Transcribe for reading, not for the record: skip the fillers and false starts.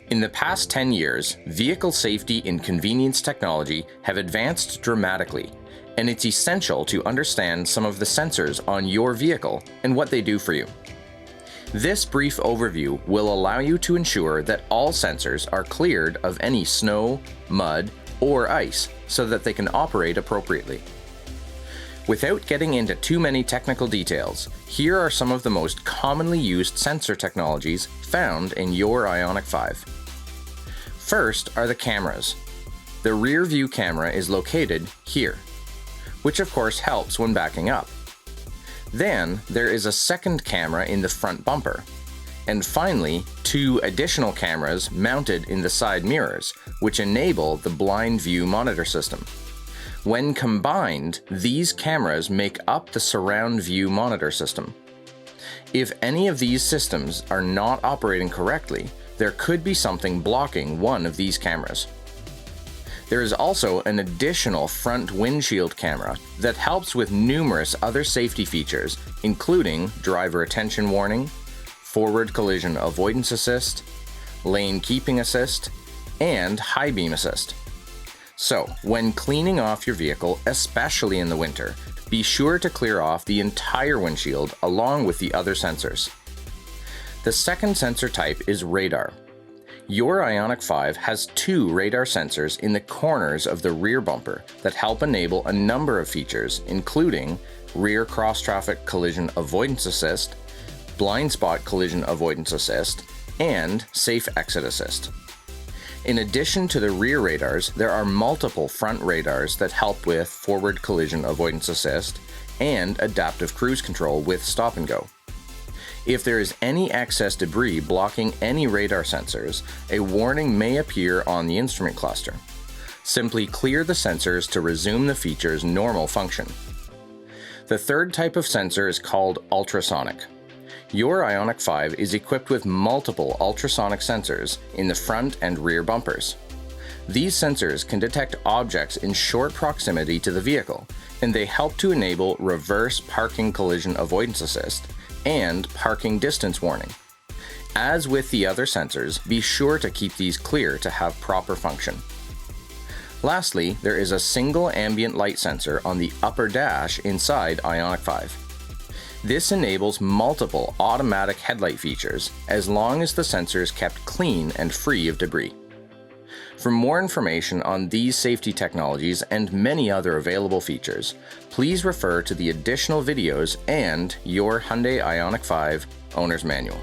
In the past 10 years, vehicle safety and convenience technology have advanced dramatically, and it's essential to understand some of the sensors on your vehicle and what they do for you. This brief overview will allow you to ensure that all sensors are cleared of any snow, mud, or ice so that they can operate appropriately. Without getting into too many technical details, here are some of the most commonly used sensor technologies found in your Ioniq 5. First are the cameras. The rear view camera is located here, which of course helps when backing up. Then there is a second camera in the front bumper. And finally, 2 additional cameras mounted in the side mirrors, which enable the blind view monitor system. When combined, these cameras make up the surround view monitor system. If any of these systems are not operating correctly, there could be something blocking one of these cameras. There is also an additional front windshield camera that helps with numerous other safety features, including driver attention warning, forward collision avoidance assist, lane keeping assist, and high beam assist. So, when cleaning off your vehicle, especially in the winter, be sure to clear off the entire windshield along with the other sensors. The second sensor type is radar. Your Ioniq 5 has 2 radar sensors in the corners of the rear bumper that help enable a number of features, including rear cross-traffic collision avoidance assist, blind spot collision avoidance assist, and safe exit assist. In addition to the rear radars, there are multiple front radars that help with forward collision avoidance assist and adaptive cruise control with stop and go. If there is any excess debris blocking any radar sensors, a warning may appear on the instrument cluster. Simply clear the sensors to resume the feature's normal function. The third type of sensor is called ultrasonic. Your Ioniq 5 is equipped with multiple ultrasonic sensors in the front and rear bumpers. These sensors can detect objects in short proximity to the vehicle, and they help to enable reverse parking collision avoidance assist and parking distance warning. As with the other sensors, be sure to keep these clear to have proper function. Lastly, there is a single ambient light sensor on the upper dash inside Ioniq 5. This enables multiple automatic headlight features as long as the sensor is kept clean and free of debris. For more information on these safety technologies and many other available features, please refer to the additional videos and your Hyundai Ioniq 5 Owner's Manual.